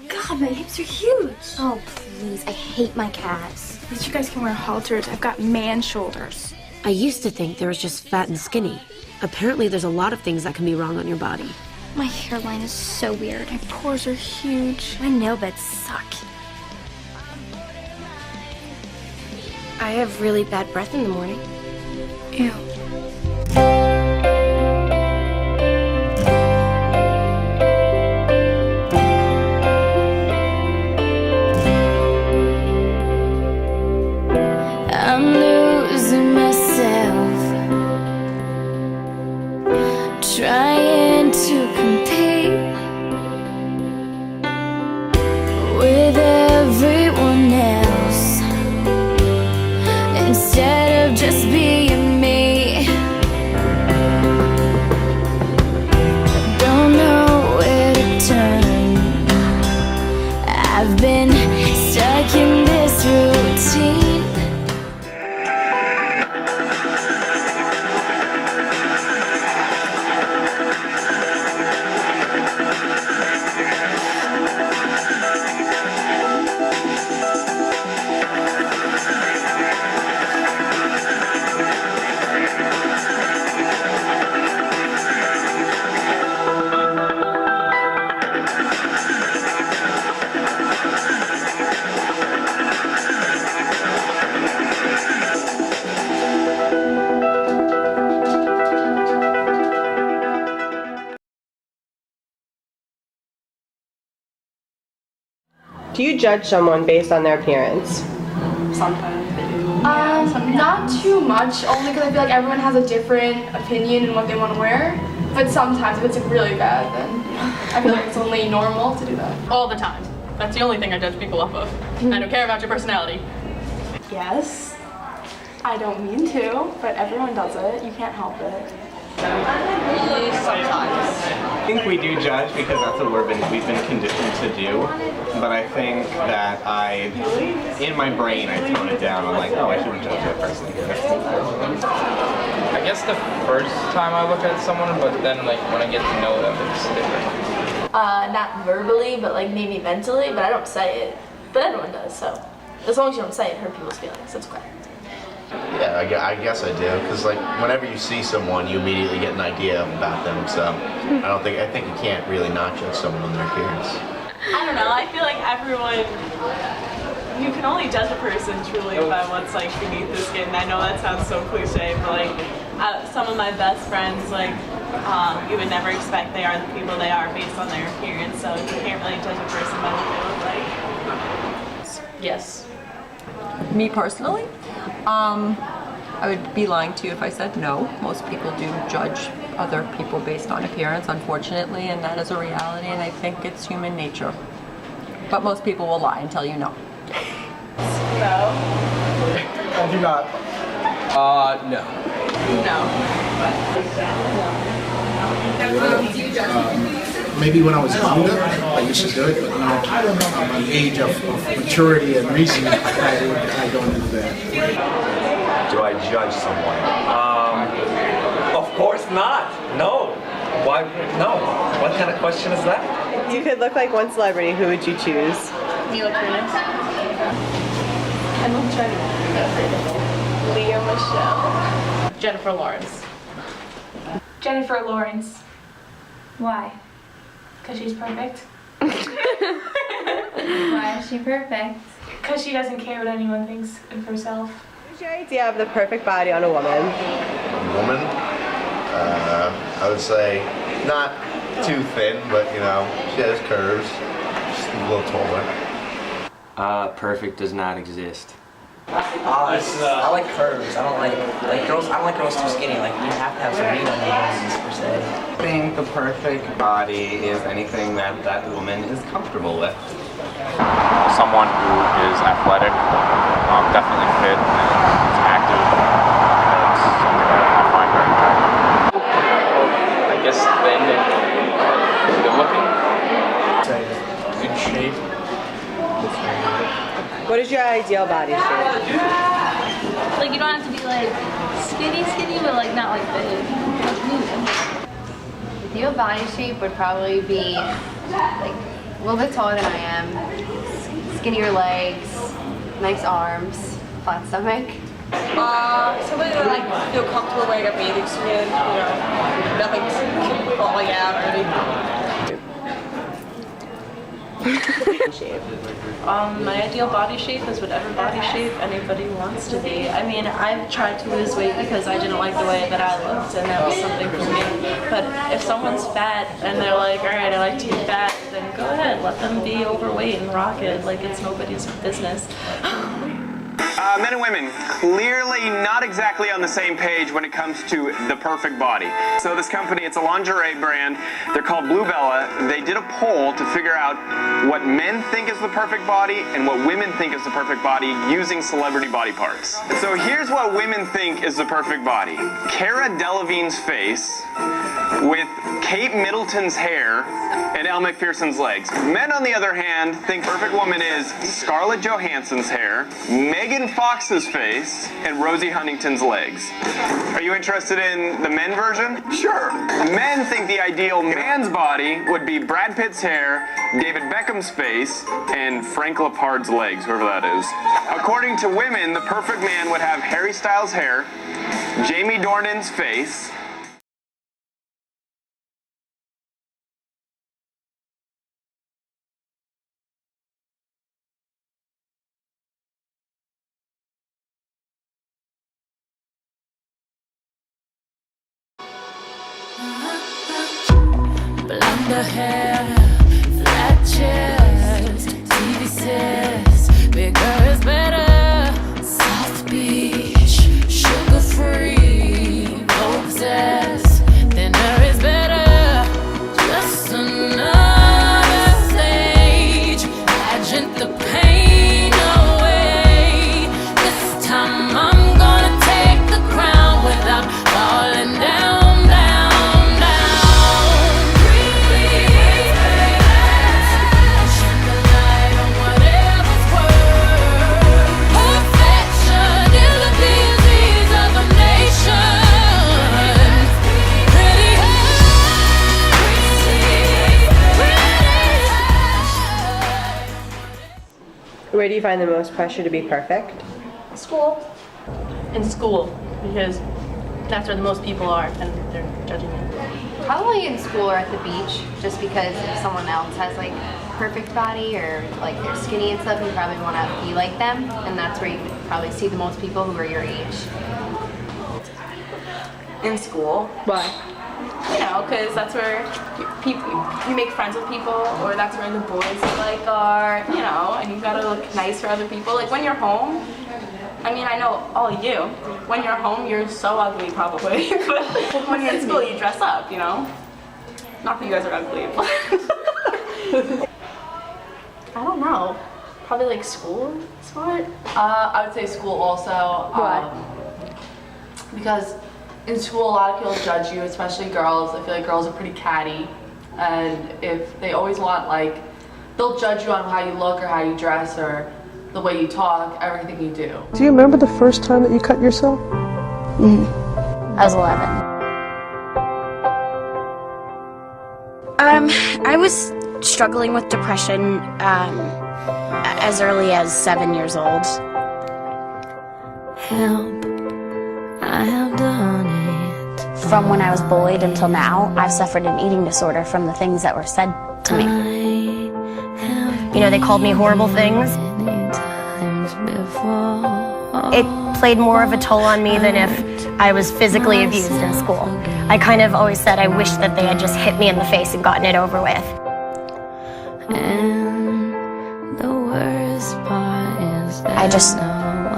God, my hips are huge. Oh, please. I hate my calves. At least you guys can wear halters. I've got man shoulders. I used to think there was just fat and skinny. Apparently there's a lot of things that can be wrong on your body. My hairline is so weird. My pores are huge. My nail beds suck. I have really bad breath in the morning. Ew. I'm losing myself, trying to compete with everyone else instead of just being me. I don't know where to turn. I've been stuck in this routine. Do you judge someone based on their appearance? Sometimes I do. Not too much, only because I feel like everyone has a different opinion in what they want to wear. But sometimes, if it's really bad, then I feel like it's only normal to do that. All the time. That's the only thing I judge people off of. I don't care about your personality. Yes, I don't mean to, but everyone does it. You can't help it. Sometimes. I think we do judge because that's what we've been conditioned to do. But I think that in my brain, I tone it down. I'm like, oh, I shouldn't judge that person. I guess the first time I look at someone, but then like when I get to know them, it's different. Not verbally, but like maybe mentally, but I don't say it. But everyone does, so as long as you don't say it, hurt people's feelings. That's okay. Yeah, I guess I do, because like whenever you see someone, you immediately get an idea about them. So I think you can't really not judge someone on their appearance. I don't know, I feel like everyone, you can only judge a person truly by what's like beneath the skin. I know that sounds so cliche, but like some of my best friends, like you would never expect they are the people they are based on their appearance, so you can't really judge a person by what they look like. Yes. Me personally? I would be lying to you if I said no. Most people do judge other people based on appearance, unfortunately, and that is a reality, and I think it's human nature. But most people will lie and tell you no. No. I do not. No. No. Maybe when I was younger, I used to do it, but now I'm an age of maturity and reason, I don't do that. Do I judge someone? Of course not. No. Why? No. What kind of question is that? If you could look like one celebrity, who would you choose? Mila Kunis. Kendall Jenner. Lea Michelle. Jennifer Lawrence. Jennifer Lawrence. Why? Because she's perfect. Why is she perfect? Because she doesn't care what anyone thinks of herself. What's your idea of the perfect body on a woman? Woman, I would say not too thin, but you know, she has curves, just a little taller. Perfect does not exist. I like curves. I don't like girls. I don't like girls too skinny. Like you have to have some meat on your bones per se. I think the perfect body is anything that woman is comfortable with. Someone who is athletic, definitely fit, and is active. That's something that I find very attractive. I guess thin and good looking. Good shape. What is your ideal body shape? Like, you don't have to be like skinny, but like not like big. Like medium. Ideal body shape would probably be like A little bit taller than I am. Skinnier legs, nice arms, flat stomach. Somebody that like feel comfortable wearing a bathing suit, you know, nothing's falling out or anything. My ideal body shape is whatever body shape anybody wants to be. I mean, I've tried to lose weight because I didn't like the way that I looked, and that was something for me. But if someone's fat and they're like, all right, I like to be fat, then go ahead, let them be overweight and rock it like it's nobody's business. Men and women, clearly not exactly on the same page when it comes to the perfect body. So this company, it's a lingerie brand, they're called Blue Bella. They did a poll to figure out what men think is the perfect body and what women think is the perfect body using celebrity body parts. So here's what women think is the perfect body. Cara Delevingne's face with Kate Middleton's hair and Elle Macpherson's legs. Men, on the other hand, think perfect woman is Scarlett Johansson's hair, Megan Fox's face, and Rosie Huntington's legs. Are you interested in the men version? Sure. Men think the ideal man's body would be Brad Pitt's hair, David Beckham's face, and Frank Lampard's legs, whoever that is. According to women, the perfect man would have Harry Styles' hair, Jamie Dornan's face, blonde hair, flat chest, TV says bigger is better, South Beach, sugar-free, no obsessed, thinner is better, just another stage, pageant the pain away, this time I'm gonna take the crown without falling down. Where do you find the most pressure to be perfect? School. In school, because that's where the most people are and they're judging you. Probably in school or at the beach, just because if someone else has like perfect body or like they're skinny and stuff, you probably want to be like them, and that's where you probably see the most people who are your age. In school. Why? You know, because that's where you make friends with people, or that's where the boys you like are, you know, and you gotta look nice for other people. Like when you're home, I mean, I know all of you, when you're home, you're so ugly probably, but when you're in school, you dress up, you know? Not that you guys are ugly, but I don't know. Probably like school smart? I would say school also. Because in school, a lot of people judge you, especially girls. I feel like girls are pretty catty, and if they always want, like, they'll judge you on how you look or how you dress or the way you talk, everything you do. Do you remember the first time that you cut yourself? I was 11. I was struggling with depression as early as 7 years old. Help, I have done it. From when I was bullied until now, I've suffered an eating disorder from the things that were said to me. You know, they called me horrible things. It played more of a toll on me than if I was physically abused in school. I kind of always said I wish that they had just hit me in the face and gotten it over with. And the worst part is I just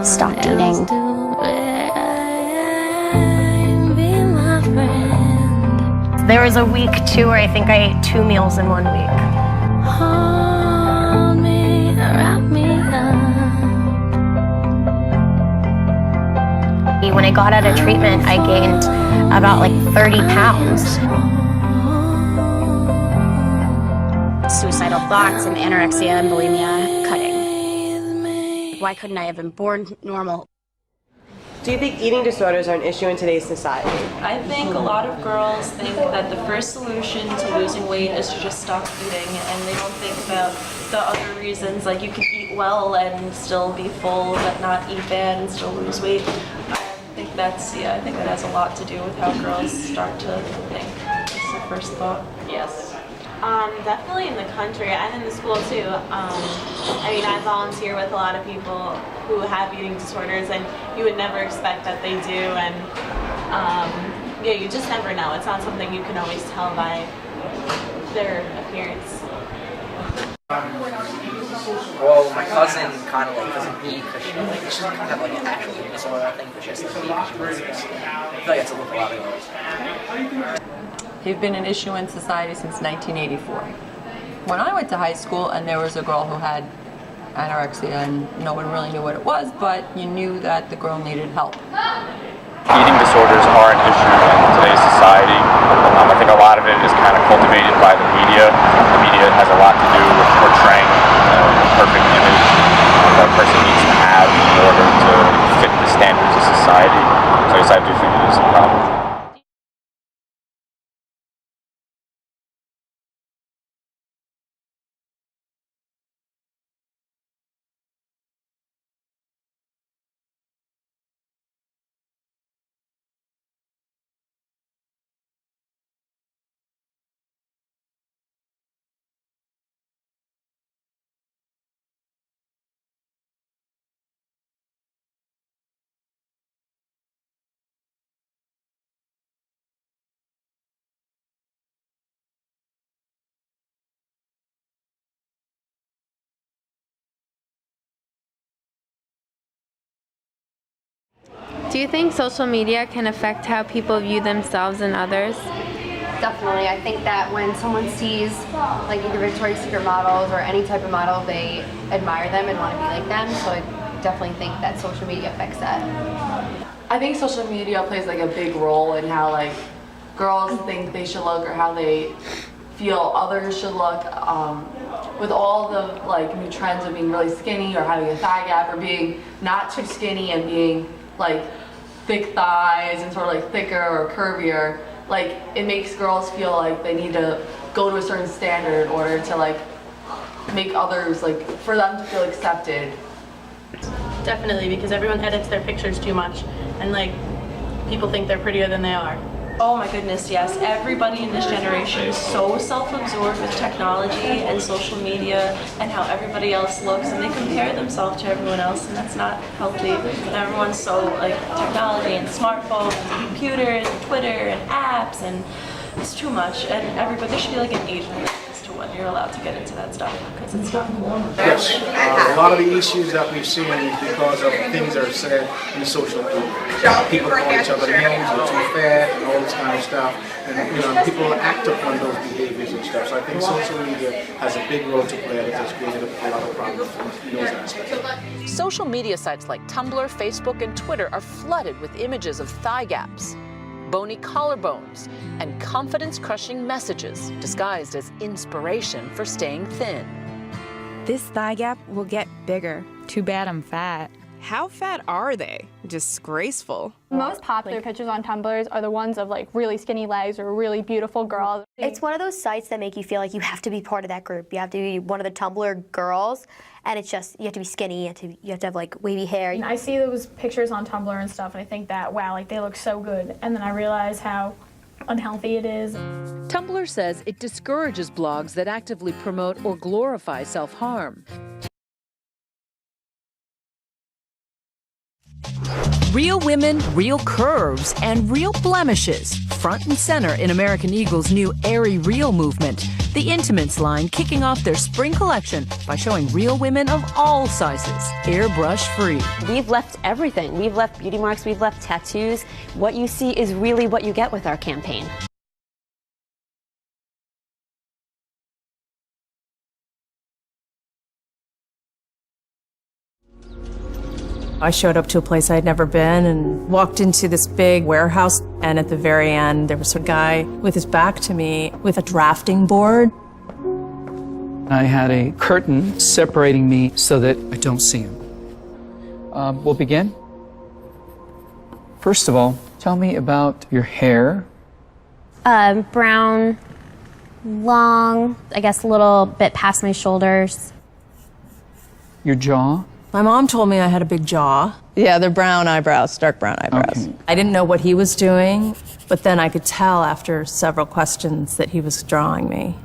stopped eating. There was a week too where I think I ate 2 meals in 1 week. Hold me, wrap me up. When I got out of treatment, I gained about like 30 pounds. Suicidal thoughts and anorexia and bulimia, cutting. Why couldn't I have been born normal? Do you think eating disorders are an issue in today's society? I think a lot of girls think that the first solution to losing weight is to just stop eating, and they don't think about the other reasons, like you can eat well and still be full, but not eat bad and still lose weight. I think that has a lot to do with how girls start to think. That's the first thought. Yes. Definitely in the country and in the school too. I mean, I volunteer with a lot of people who have eating disorders, and you would never expect that they do. And yeah, you just never know. It's not something you can always tell by their appearance. Well, my cousin kind of like doesn't eat because she doesn't have like an actual eating disorder, I think, but she has to eat because she I feel like it's a little lot of girls. They've been an issue in society since 1984. When I went to high school and there was a girl who had anorexia and no one really knew what it was, but you knew that the girl needed help. Eating disorders are an issue in today's society. I think a lot of it is kind of cultivated by the media. The media has a lot to do with portraying the perfect image that a person needs to have in order to fit the standards of society. So yes, I do think it is a problem. Do you think social media can affect how people view themselves and others? Definitely. I think that when someone sees like either Victoria's Secret models or any type of model, they admire them and want to be like them. So I definitely think that social media affects that. I think social media plays like a big role in how like girls think they should look or how they feel others should look. With all the like new trends of being really skinny or having a thigh gap or being not too skinny and being like thick thighs and sort of like thicker or curvier, like it makes girls feel like they need to go to a certain standard in order to like make others, like for them to feel accepted. Definitely, because everyone edits their pictures too much and like people think they're prettier than they are. Oh my goodness, yes. Everybody in this generation is so self-absorbed with technology and social media and how everybody else looks, and they compare themselves to everyone else, and that's not healthy. And everyone's so like technology and smartphones and computers and Twitter and apps, and it's too much. And everybody, there should be like an age limit as to when you're allowed to get into that stuff, because it's not cool. Yes, a lot of the issues that we've seen is because of things that are said in social media. People call each other names, you're too fat, and all this kind of stuff. And you know, people act upon those behaviors and stuff. So I think social media has a big role to play and it has created a lot of problems in those aspects. Social media sites like Tumblr, Facebook, and Twitter are flooded with images of thigh gaps, bony collarbones, and confidence-crushing messages disguised as inspiration for staying thin. This thigh gap will get bigger. Too bad I'm fat. How fat are they? Disgraceful. The most popular pictures on Tumblr are the ones of like really skinny legs or really beautiful girls. It's one of those sites that make you feel like you have to be part of that group. You have to be one of the Tumblr girls, and it's just, you have to be skinny, you have to have like wavy hair. I see those pictures on Tumblr and stuff, and I think that, wow, like they look so good. And then I realize how unhealthy it is. Tumblr says it discourages blogs that actively promote or glorify self-harm. Real women, real curves, and real blemishes, front and center in American Eagle's new Airy Real movement. The Intimates line kicking off their spring collection by showing real women of all sizes, airbrush free. We've left everything. We've left beauty marks, we've left tattoos. What you see is really what you get with our campaign. I showed up to a place I'd never been and walked into this big warehouse, and at the very end there was a guy with his back to me with a drafting board. I had a curtain separating me so that I don't see him. We'll begin. First of all, tell me about your hair. Brown, long, I guess a little bit past my shoulders. Your jaw. My mom told me I had a big jaw. Yeah, they're brown eyebrows, dark brown eyebrows. Okay. I didn't know what he was doing, but then I could tell after several questions that he was drawing me.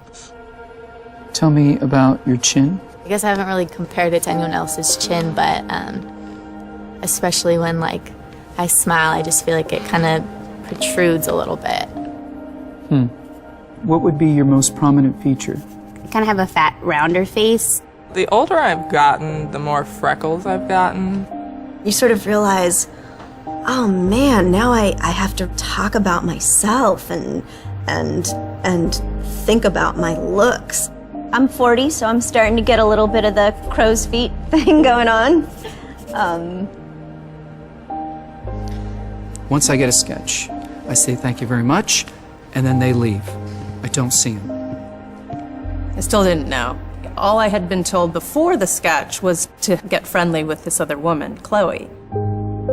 Tell me about your chin. I guess I haven't really compared it to anyone else's chin, but especially when like I smile, I just feel like it kind of protrudes a little bit. What would be your most prominent feature? I kind of have a fat, rounder face. The older I've gotten, the more freckles I've gotten. You sort of realize, oh man, now I have to talk about myself and think about my looks. I'm 40, so I'm starting to get a little bit of the crow's feet thing going on. Once I get a sketch, I say thank you very much, and then they leave. I don't see them. I still didn't know. All I had been told before the sketch was to get friendly with this other woman, Chloe.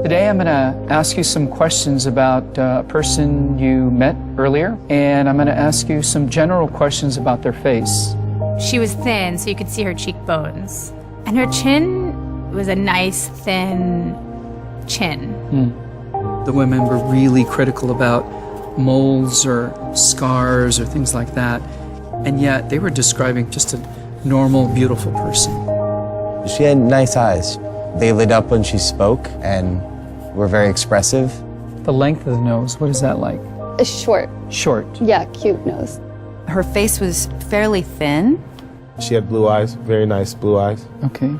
Today I'm going to ask you some questions about a person you met earlier, and I'm going to ask you some general questions about their face. She was thin, so you could see her cheekbones. And her chin was a nice, thin chin. The women were really critical about moles or scars or things like that, and yet they were describing just a normal, beautiful person. She had nice eyes. They lit up when she spoke and were very expressive. The length of the nose, what is that like? Short. Short. Yeah, cute nose. Her face was fairly thin. She had blue eyes, very nice blue eyes. Okay.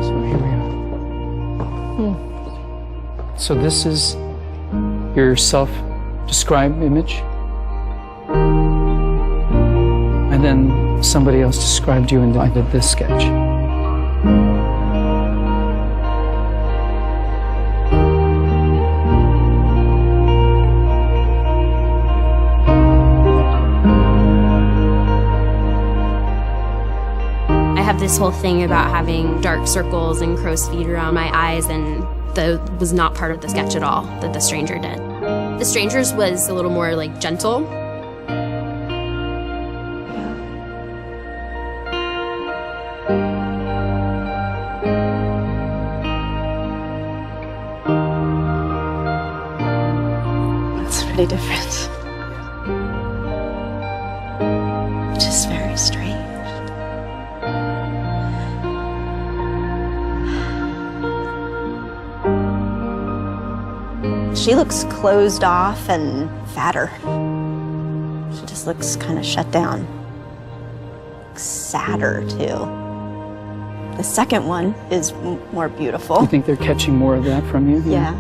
So here we are. So this is your self-described image? And then somebody else described you and I did this sketch. I have this whole thing about having dark circles and crow's feet around my eyes, and that was not part of the sketch at all that The Stranger did. The Stranger's was a little more like gentle. It's pretty different. Which is very strange. She looks closed off and fatter. She just looks kind of shut down. Sadder, too. The second one is more beautiful. You think they're catching more of that from you? Yeah.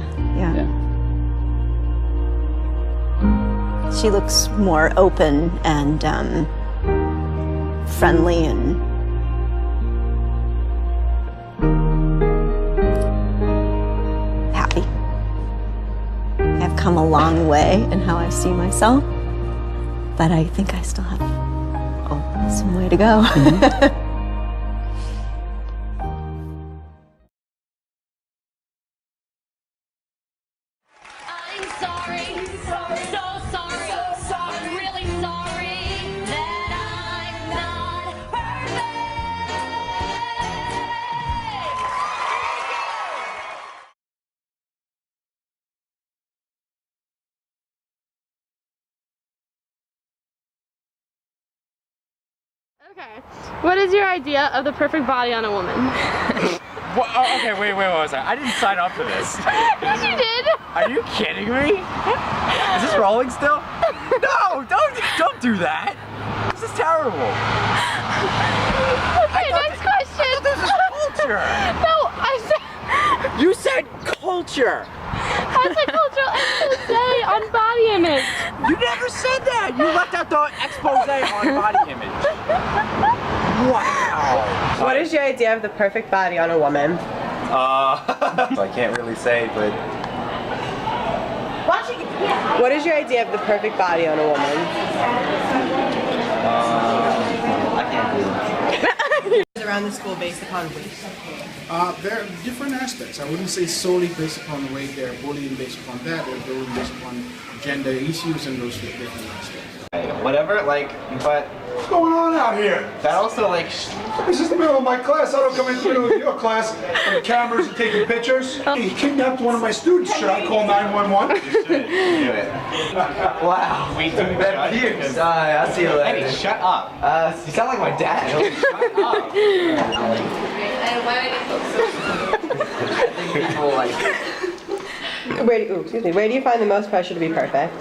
She looks more open and friendly and happy. I've come a long way in how I see myself, but I think I still have some way to go. Okay. What is your idea of the perfect body on a woman? Okay, wait, what was that? I didn't sign up for this. Yes, you did. Are you kidding me? Is this rolling still? No, don't do that. This is terrible. Okay, next question. This is culture. No, I said. You said culture. That's a cultural expose on body image. You never said that. You left out the expose on body image. Wow. What is your idea of the perfect body on a woman? I can't really say, but What is your idea of the perfect body on a woman? I can't do it. around the school based upon weight? There are different aspects. I wouldn't say solely based upon weight. They're bullying based upon that. They're bullying based upon gender issues and those different aspects. Whatever, like, but What's going on out here? that also, like, This is the middle of my class. I don't come into the middle of your class and the cameras are taking pictures. He kidnapped one of my students. Should I call 911? do it. Wow. We do that. I'll see you later. Eddie, shut up. You sound like my dad. Shut up. And why I think people like. Where do you find the most pressure to be perfect?